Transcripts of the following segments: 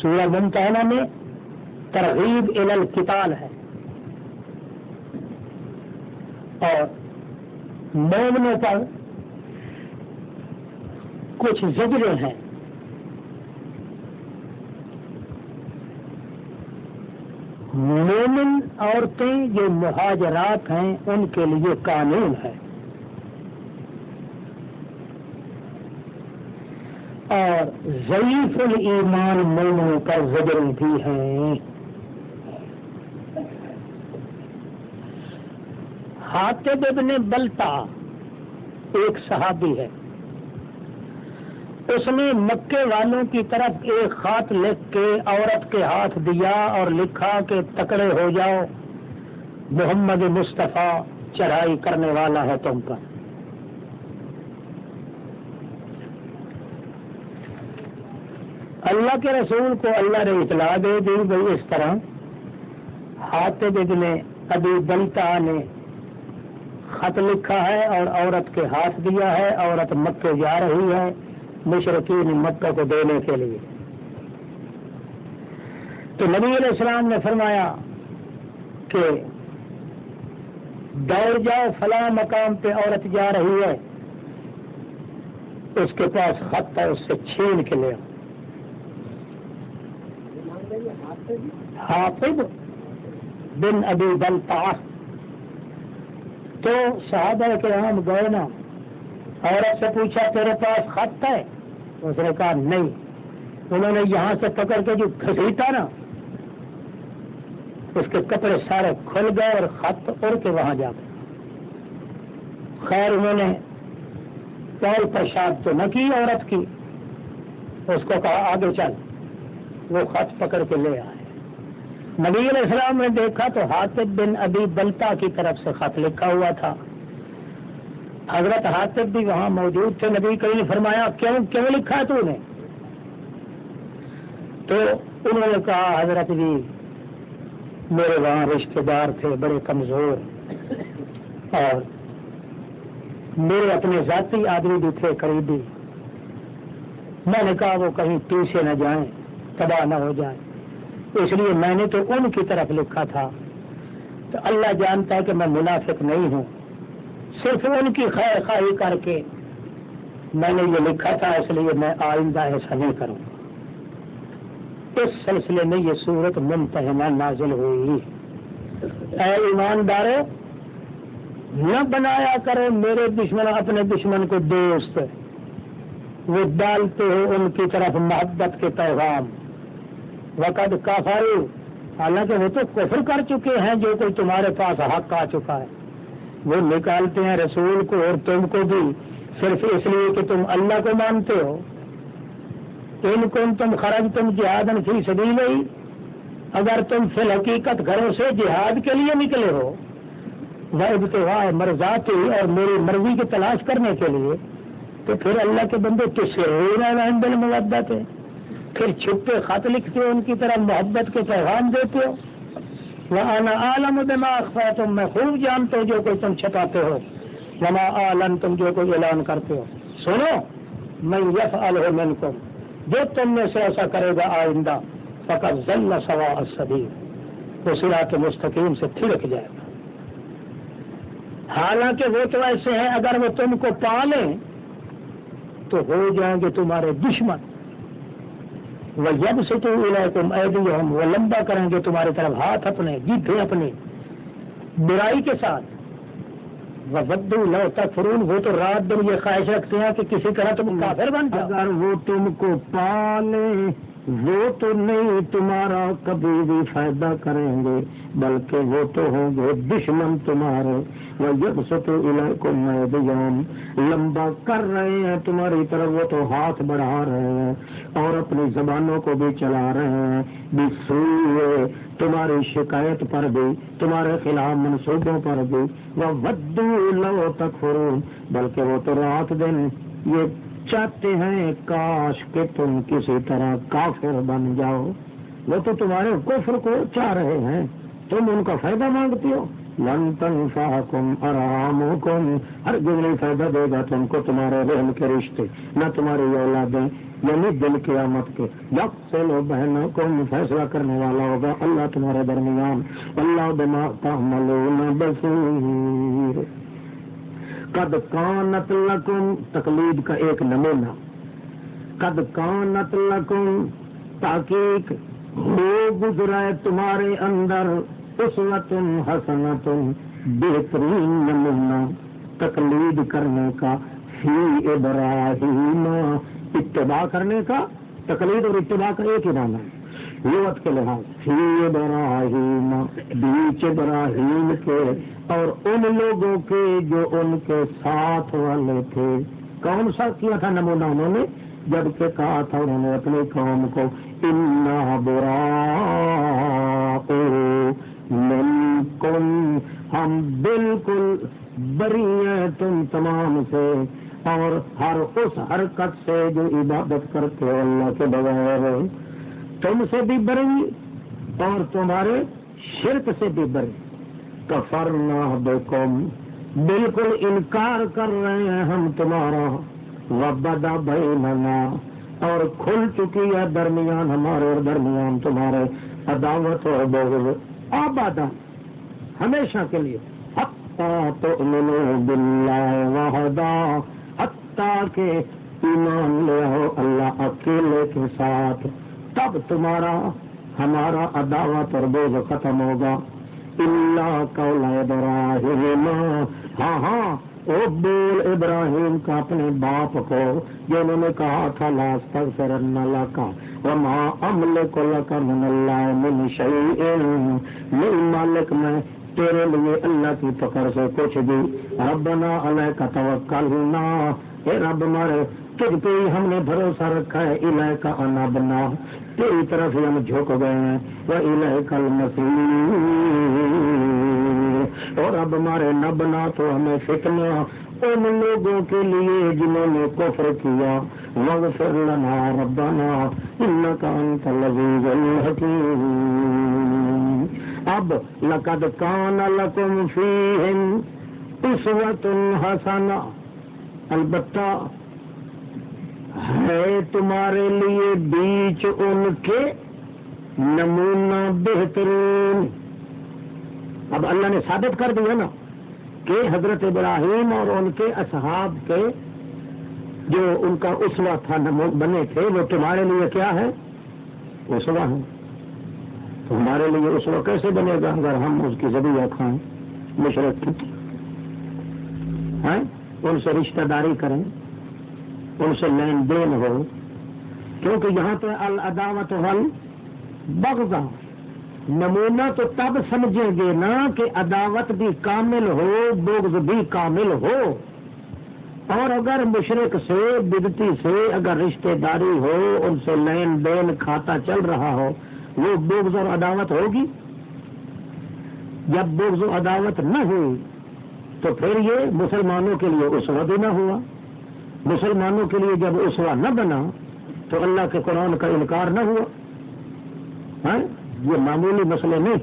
سورہ ممتحنہ میں ترغیب الی القتال ہے اور مومنوں پر کچھ زجریں ہیں. مومن عورتیں جو مہاجرات ہیں ان کے لیے قانون ہے اور ضعیف الایمان مومنوں پر زجریں بھی ہیں. حاطب ابن بلتا ایک صحابی ہے، اس نے مکے والوں کی طرف ایک خط لکھ کے عورت کے ہاتھ دیا اور لکھا کہ تکڑے ہو جاؤ، محمد مصطفیٰ چڑھائی کرنے والا ہے تم پر. اللہ کے رسول کو اللہ نے اطلاع دے دی بھئی اس طرح حاطب ابن ابی بلتا نے خط لکھا ہے اور عورت کے ہاتھ دیا ہے، عورت مکے جا رہی ہے مشرکین مکہ کو دینے کے لیے. تو نبی علیہ السلام نے فرمایا کہ دوڑ جاؤ، فلاں مقام پہ عورت جا رہی ہے، اس کے پاس خط ہے، اس سے چھین کے لے آؤ. حاطب بن ابی بلتا. تو صحابہ کرام گئے نا، عورت سے پوچھا تیرے پاس خط ہے؟ اس نے کہا نہیں. انہوں نے یہاں سے پکڑ کے جو گھسیٹا نا، اس کے کپڑے سارے کھل گئے اور خط اڑ کے وہاں جا گئے. خیر انہوں نے پیر پیشاب تو نہ کی عورت کی، اس کو کہا آگے چل. وہ خط پکڑ کے لے آئے. نبی علیہ السلام نے دیکھا تو حاطب بن ابی بلتا کی طرف سے خط لکھا ہوا تھا. حضرت حضرت بھی وہاں موجود تھے. نبی کریم نے فرمایا کیوں لکھا ہے تو نے؟ تو انہوں نے کہا حضرت جی میرے وہاں رشتہ دار تھے بڑے کمزور اور میرے اپنے ذاتی آدمی بھی تھے قریبی، میں نے کہا وہ کہیں پیچھے نہ جائیں، تباہ نہ ہو جائیں، اس لیے میں نے تو ان کی طرف لکھا تھا. تو اللہ جانتا ہے کہ میں منافق نہیں ہوں، صرف ان کی خیر خواہی کر کے میں نے یہ لکھا تھا، اس لیے میں آئندہ ایسا نہیں کروں. اس سلسلے میں یہ سورۃ ممتحنہ نازل ہوئی. اے ایماندارو، نہ بنایا کرو میرے دشمن اپنے دشمن کو دوست، وہ ڈالتے ہو ان کی طرف محبت کے پیغام. وقد کفروا، حالانکہ وہ تو کفر کر چکے ہیں، جو کوئی تمہارے پاس حق آ چکا ہے وہ نکالتے ہیں رسول کو اور تم کو بھی، صرف اس لیے کہ تم اللہ کو مانتے ہو. ان کنتم خرجتم جہادا فی سبیلہ، اگر تم فی الحقیقت گھروں سے جہاد کے لیے نکلے ہو، وابتغاء مرضاتی، اور میری مرضی کی تلاش کرنے کے لیے، تو پھر اللہ کے بندے تسرون عند المودۃ، پھر چھپے خط لکھتے ہو ان کی طرف محبت کے پیغام دیتے ہو. وَأَنَا أَعْلَمُ بِمَا أَخْفَيْتُم، میں خوب جانتا ہوں جو کوئی تم چھپاتے ہو، وَمَا أَعْلَنتُم، جو کوئی اعلان کرتے ہو. سنو، مَن يَفْعَلْهُ مِنكُم، جو تم میں سے ایسا کرے گا آئندہ، فَقَدْ ضَلَّ سَوَاءَ السَّبِيلِ، وہ صراط مستقیم سے تھرک جائے گا. حالانکہ وہ تو ایسے ہیں اگر وہ تم کو پالیں تو ہو جائیں گے تمہارے دشمن. وَيَبْسُطُوا إِلَيْكُمْ أَيْدِيَهُمْ، وہ لمبا کریں گے تمہاری طرف ہاتھ اپنے، جبھیں اپنی برائی کے ساتھ. وَوَدُّوا لَوْ تَكْفُرُونَ، وہ تو رات دن یہ خواہش رکھتے ہیں کہ کسی طرح تم کافر بن جاؤ. اگر وہ تم کو پالیں وہ تو نہیں تمہارا کبھی بھی فائدہ کریں گے، بلکہ وہ تو ہوں گے دشمن تمہارے. وَيَبْسُطُوا إِلَيْكُمْ أَيْدِيَهُمْ، لمبا کر رہے ہیں تمہاری طرف، وہ تو ہاتھ بڑھا رہے ہیں اور اپنی زبانوں کو بھی چلا رہے ہیں بِالسُوءِ، تمہاری شکایت پر بھی، تمہارے خلاف منصوبوں پر بھی. وَوَدُّوا لَوْ تَكْفُرُونَ، بلکہ وہ تو رات دن یہ چاہتے ہیں کاش کہ تم کسی طرح کافر بن جاؤ. وہ تو تمہارے کفر کو چاہ رہے ہیں، تم ان کا فائدہ مانگتے ہو. لن تنفعکم ارحامکم، ہرگز نہیں فائدہ دے گا تم کو تمہارے رحم کے رشتے، نہ تمہاری اولادیں، یعنی دل قیامت کے. یفصل بینکم، فیصلہ کرنے والا ہوگا اللہ تمہارے درمیان. اللہ بما تعملون بصیر. قد کانت لکم، تقلید کا ایک نمونہ. قد کانت لکم، تحقیق ہو گزرا ہے تمہارے اندر، اسوۃ حسنۃ، بہترین نمونہ تقلید کرنے کا، فی ابراہیم، اتباع کرنے کا. تقلید اور اتباع کا ایک ہی معنی ہے لغت کے لحاظ. فی ابراہیم، بیچ ابراہیم کے اور ان لوگوں کے جو ان کے ساتھ والے تھے. کون سا کیا تھا نمونہ انہوں نے؟ جبکہ کہا تھا انہوں نے اپنی قوم کو انا براء منکم، ہم بالکل بری ہیں تم تمام سے، اور ہر اس حرکت سے جو عبادت کرتے ہو اللہ کے بغیر. تم سے بھی بری اور تمہارے شرک سے بھی بری. کفرنا بکم، بالکل انکار کر رہے ہیں ہم تمہارا. وبدا بیننا، اور کھل چکی ہے درمیان ہمارے اور درمیان تمہارے عداوت اور بغض آبادہ ہمیشہ کے لیے. حتی تؤمنوا باللہ وحدہ، حتیٰ کہ ایمان لے آؤ اللہ اکیلے کے ساتھ، تب تمہارا ہمارا عداوت اور بغض ختم ہوگا. اللہ قول ابراہیم، ہاں ہاں وہ بول ابراہیم کا اپنے باپ کو جو انہوں نے کہا تھا لاستغفرن لک وما املک لک من اللہ من شیء، نہیں مالک میں تیرے لیے اللہ کی پکڑ سے کچھ بھی. ربنا علیک توکلنا، اے رب ہمارے تجھ پہ ہی ہم نے بھروسہ رکھا ہے. الیک انبنا، تیری طرف ہی ہم جھک گئے ہیں. والیک المصیر، اور اب ہمارے نہ بنا تو ہمیں فتنہ ان لوگوں کے لیے جنہوں نے کفر کیا. واغفر لنا ربنا انک انت العزیز الحکیم. اب لقد کان لکم فیہم اسوۃ حسنہ، البتہ ہے تمہارے لیے بیچ ان کے نمونہ بہترین. اب اللہ نے ثابت کر دیا نا کہ حضرت ابراہیم اور ان کے اصحاب کے جو ان کا اسوہ تھا بنے تھے وہ تمہارے لیے کیا ہے؟ اسوہ ہے. تو ہمارے لیے اسوہ کیسے بنے گا اگر ہم اس کی ذبیحہ کھائیں مشرک کی ہیں؟ ان سے رشتہ داری کریں، ان سے لین دین ہو، کیونکہ یہاں پہ العداوت والبغض. نمونہ تو تب سمجھیں گے نا کہ عداوت بھی کامل ہو، بغض بھی کامل ہو. اور اگر مشرک سے بدعتی سے اگر رشتہ داری ہو، ان سے لین دین کھاتا چل رہا ہو، وہ بغض اور عداوت ہوگی. جب بغض و عداوت نہ ہوئی تو پھر یہ مسلمانوں کے لیے اسوہ بھی نہ ہوا. مسلمانوں کے لیے جب اسوہ نہ بنا تو اللہ کے قرآن کا انکار نہ ہوا. یہ معمولی مسئلے نہیں.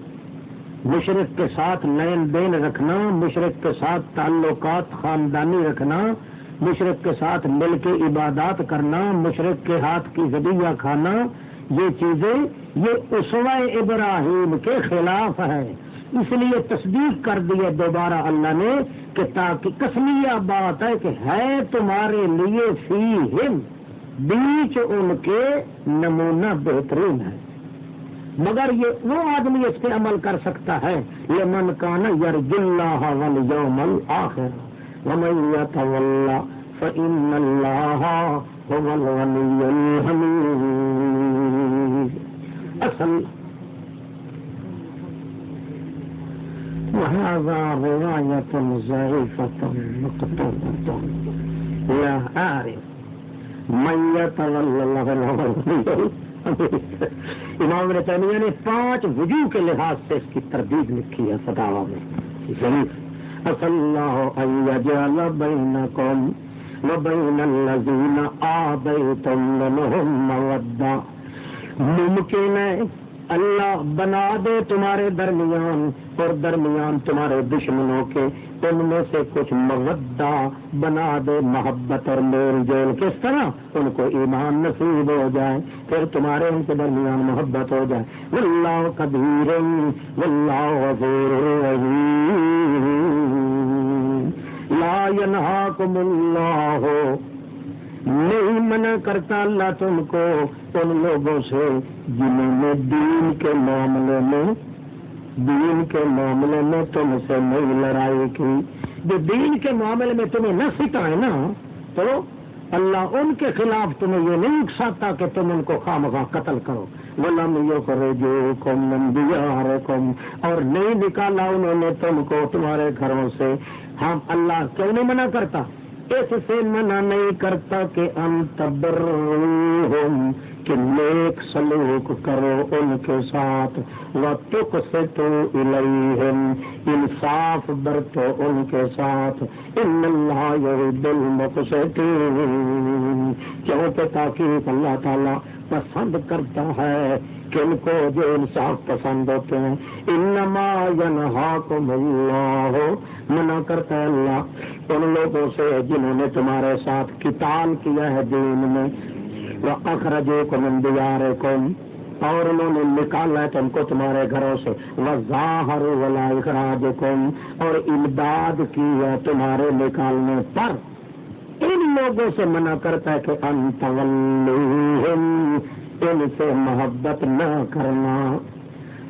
مشرک کے ساتھ لین دین رکھنا، مشرک کے ساتھ تعلقات خاندانی رکھنا، مشرک کے ساتھ مل کے عبادات کرنا، مشرک کے ہاتھ کی ذبیحہ کھانا، یہ چیزیں یہ اسوہ ابراہیم کے خلاف ہے. اس لیے تصدیق کر دی ہے دوبارہ اللہ نے کہ تاکہ قسمیہ بات ہے کہ ہے تمہارے لیے فیہم، بیچ ان کے نمونہ بہترین ہے. مگر یہ وہ آدمی اس پہ عمل کر سکتا ہے لمن کان یرجو اللہ والیوم الآخر ومن یتولی فإن اللہ هو الغنی الحمید. اصل وهذا رواية ضعيفة مقطوعة لا أعرف من يتولى الله. امام ابن تیمیہ نے 5 وجوہ کے لحاظ سے اس کی تردید لکھی ہے فتاوی میں ضعیف. اصل اللہ ان یجعل بینکم وبین الذین آبیتم منہم مودہ، ممکن ہے اللہ بنا دے تمہارے درمیان اور درمیان تمہارے دشمنوں کے ان میں سے کچھ مودہ بنا دے، محبت اور میل جول، کس طرح ان کو ایمان نصیب ہو جائے، پھر تمہارے ان کے درمیان محبت ہو جائے۔ واللہ قدیر واللہ غفور رحیم۔ لا ینہاکم اللہ، نہیں منع کرتا اللہ تم کو ان لوگوں سے جنہوں نے دین کے معاملے میں تم سے نہیں لڑائی کی، جو دین کے معاملے میں تمہیں نہ سکھائے نا، تو اللہ ان کے خلاف تمہیں یہ نہیں اکساتا کہ تم ان کو خواہ قتل کرو۔ وَلَمْ يُخْرِجُوكُم مِّن دِيَارِكُمْ، اور نہیں نکالا انہوں نے تم کو تمہارے گھروں سے۔ ہم اللہ کیوں نہیں منع کرتا؟ اس سے منع نہیں کرتا کہ ان تبرہم، کہ نیک سلوک کرو ان کے ساتھ، وَتُقْسِطُوا إِلَيْهِمْ، انصاف برتو ان کے ساتھ، ان اللہ يُحِبُّ الْمُقْسِطِينَ، کیونکہ تاکہ اللہ تعالیٰ پسند کرتا ہے کن کو جو انصاف پسند ہوتے ہیں۔ انما ینہاکم اللہ، منع کرتا ہے اللہ ان لوگوں سے جنہوں نے تمہارے ساتھ قتال کیا ہے دین میں، وَأَخْرَجُوكُم مِّن دِيَارِكُمْ، اور انہوں نے نکالا ہے تم کو تمہارے گھروں سے، وَظَاهَرُوا عَلَىٰ إِخْرَاجِكُمْ، اور امداد کی ہے تمہارے نکالنے پر۔ ان لوگوں سے منع کرتا ہے کہ ان تولوہم، ان سے محبت نہ کرنا،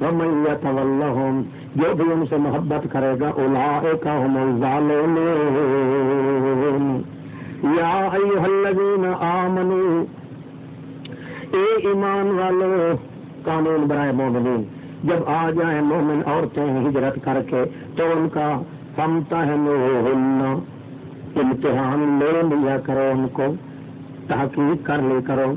ومن یتولہم، جو بھی ان سے محبت کرے گا، اولئک ھم الظالمون۔ یا ایھا الذین آمنوا، اے ایمان والو، قانون برائے مومنین، جب آ جائیں مومن عورتیں ہجرت کر کے تو ان کا فامتحنوہن، امتحان لے لیا کرو ان کو، تحقیق کر لی کرو۔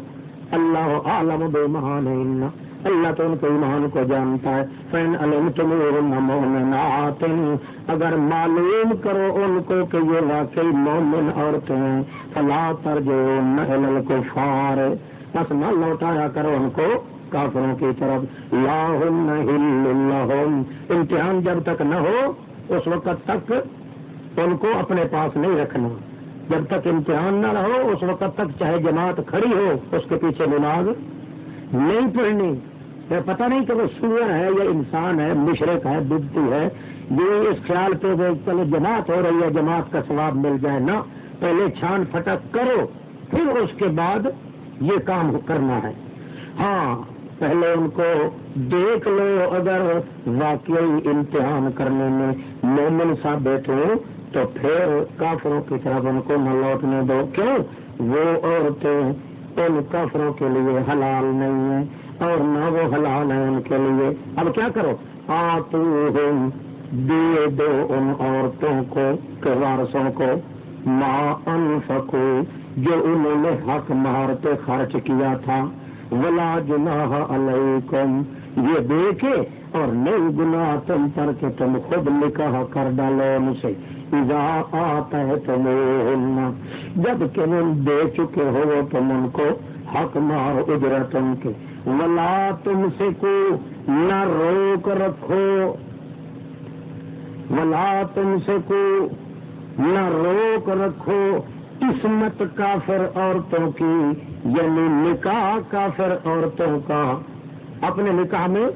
اللہ عالم بایمانہن، اللہ تو ان کے ایمان کو جانتا ہے۔ فإن علمتموہن مؤمنات، اگر معلوم کرو ان کو کہ یہ واقعی مومن عورتیں ہیں، فلا ترجعوہن الی الکفار، بس نہ لوٹایا کرو ان کو کافروں کی طرف۔ لا ہن حل لہم، امتحان جب تک نہ ہو اس وقت تک ان کو اپنے پاس نہیں رکھنا، جب تک امتحان نہ رہو اس وقت تک چاہے جماعت کھڑی ہو اس کے پیچھے نماز نہیں پڑھنی۔ پتہ نہیں کہ وہ سور ہے یا انسان ہے، مشرک ہے، بدعتی ہے، یہ اس خیال پہ وہ چلو جماعت ہو رہی ہے جماعت کا ثواب مل جائے، نہ، پہلے چھان پھٹک کرو پھر اس کے بعد یہ کام کرنا ہے۔ ہاں پہلے ان کو دیکھ لو، اگر واقعی امتحان کرنے میں مومن ثابت ہو تو پھر کافروں کی طرف ان کو نہ لوٹنے دو۔ کیوں؟ وہ عورتیں ان کافروں کے لیے حلال نہیں ہیں اور نہ وہ حلال ہیں ان کے لیے۔ اب کیا کرو؟ آتوہم، دے دو ان عورتوں کو، کے وارثوں کو، ما انفقو، جو انہوں نے حق مہر پہ خرچ کیا تھا، ولا جناح علیکم، یہ دے کے اور نہیں گناہ تم پر کہ تم خود نکاح کر ڈالو ان سے، اذا آتیتموہن، جب کہ تم دے چکے ہو تم ان کو حق مہر اجرت ان کے، ولا تمسکو، نہ روک رکھو، ولا تمسکو، نہ روک رکھو عصمت کافر عورتوں کی، یعنی نکاح کافر عورتوں کا، اپنے نکاح میں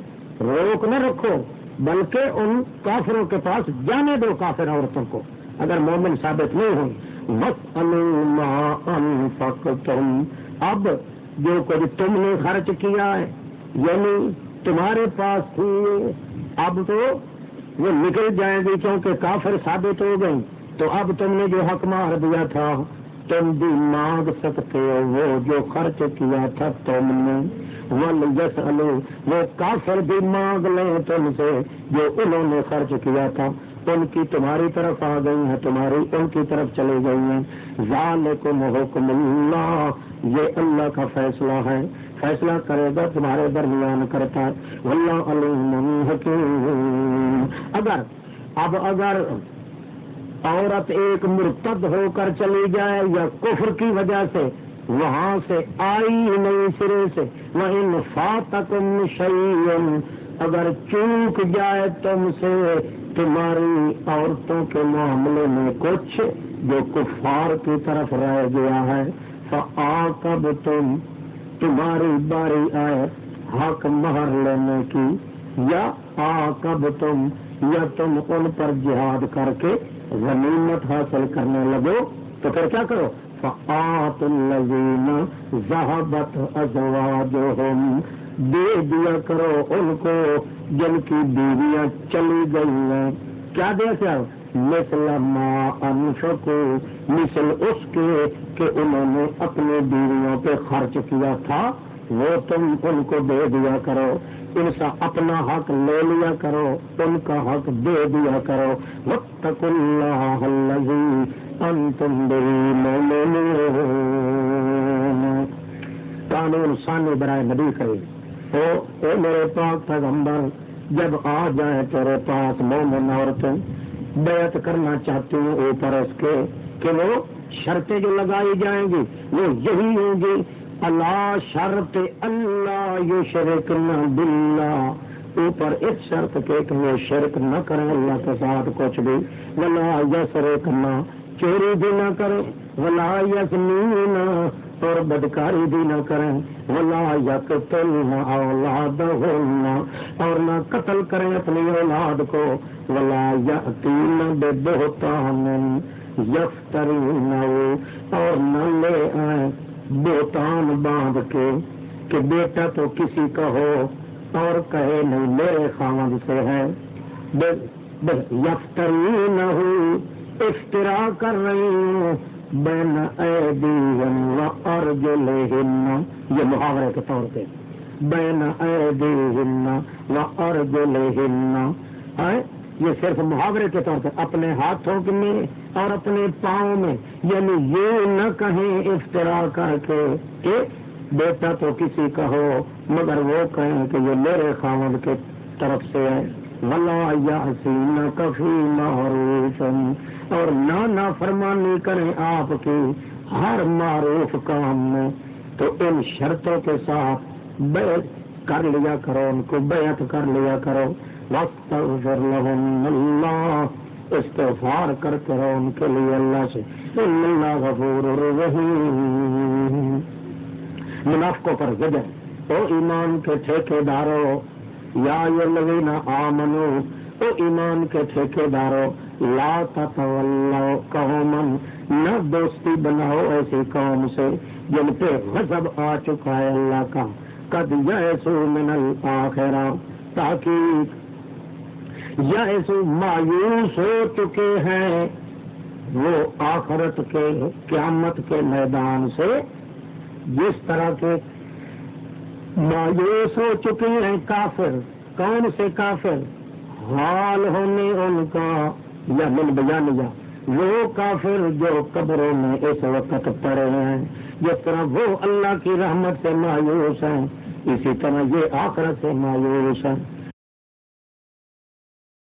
روک نہ رکھو بلکہ ان کافروں کے پاس جانے دو کافر عورتوں کو اگر مومن ثابت نہیں ہوئی۔ وَاسْأَلُوا مَا أَنفَقْتُمْ، اب جو کچھ تم نے خرچ کیا ہے، یعنی تمہارے پاس تھی، اب تو وہ نکل جائیں گی کیونکہ کافر ثابت ہو گئی، تو اب تم نے جو حق مہر دیا تھا تم بھی مانگ سکتے ہو وہ جو خرچ کیا تھا تم نے، وَلْيَسْأَلُوا، وہ کافر بھی مانگ لیں تم سے جو انہوں نے خرچ کیا تھا، ان کی تمہاری طرف آ گئی ہیں، تمہاری ان کی طرف چلی گئی ہیں۔ ذَلِكُمْ حُکْمُ اللَّهِ، یہ اللہ کا فیصلہ ہے، فیصلہ کرے گا تمہارے درمیان کرتا ہے، وَاللَّهُ عَلِيمٌ حَکِيمٌ۔ اگر عورت ایک مرتد ہو کر چلی جائے یا کفر کی وجہ سے وہاں سے آئی نہیں سرے سے، وَإِنْ فَاتَكُمْ شَيْءٌ اگر چوک جائے تم سے تمہاری عورتوں کے معاملے میں کچھ جو کفار کی طرف رہ گیا ہے، فَعَاقَبْتُمْ تمہاری باری آئے حق مہر لینے کی، یا عاقبتم یا تم ان پر جہاد کر کے غنیمت حاصل کرنے لگو تو پھر کیا کرو؟ فَآتُوا الَّذِينَ ذَهَبَتْ أَزْوَاجُهُمْ دے دیا کرو ان کو جن کی بیویاں چلی گئی ہیں، کیا دے کیا؟ مثل ما انفقوا مثل اس کے کہ انہوں نے اپنی بیویوں پہ خرچ کیا تھا وہ تم ان کو دے دیا کرو، ان سے اپنا حق لے لیا کرو، ان کا حق دے دیا کرو۔ واتقوا اللہ الذی انتم بہ مؤمنون۔ قانون ثانی برائے نبی کریم، اے میرے پاک پیغمبر جب آ جائے تیرے پاس مومن عورتیں بیعت کرنا چاہتی ہوں اوپر اس کے کہ وہ شرطیں جو لگائی جائیں گی وہ یہی ہوں گی، اللہ شرط اللہ یشرکن باللہ، اوپر اس شرط کے کہ وہ شرک نہ کریں اللہ کے ساتھ کچھ بھی، ولا یسرکن چوری بھی نہ کریں، ولا یزنین اور بدکاری بھی نہ کریں، ولا یقتلن اولادہن اور نہ قتل کریں اپنی اولاد کو، ولا یأتین ببہتان یفترینہ اور نہ لے آئیں بہتان باندھ کے کہ بیٹا تو کسی کا ہو اور کہے نہیں میرے خاوند سے ہے، یفترینہ افترا کر رہی ہوں بین ایدیہم وارجلہن، یہ محاورے کے طور پہ بین ایدیہم وارجلہن، یہ صرف محاورے کے طور پہ اپنے ہاتھوں میں اور اپنے پاؤں میں، یعنی یہ نہ کہیں افطرا کر کے کہ بیٹا تو کسی کا ہو مگر وہ کہیں کہ یہ میرے خاوند کے طرف سے ہے، ولا یعصینک فی معروف اور نہ فرمانی کریں آپ کی ہر معروف کام میں، تو ان شرطوں کے ساتھ بیعت کر لیا کرو، ان کو بیعت کر لیا کرو، واستغفر لہن اللہ استغفار کرتے رہو ان کے لیے اللہ سے، ان اللہ غفور رحیم۔ منافقوں پر زجر، او ایمان کے ٹھیکے دارو، یا الذین آمنو او ایمان کے ٹھیکے دارو، لا تتولوا قوما نہ دوستی بناؤ ایسی قوم سے جن پہ غضب آ چکا ہے اللہ کا، قد یئسوا من الآخرہ تحقیق یئسوا مایوس ہو چکے ہیں وہ آخرت کے قیامت کے میدان سے، جس طرح کے مایوس ہو چکے ہیں کافر، کون سے کافر؟ حال ہونے ان کا یا من بیانیہ وہ کافر جو قبروں میں اس وقت پڑے ہیں، جس طرح وہ اللہ کی رحمت سے مایوس ہیں اسی طرح یہ آخرت سے مایوس ہیں۔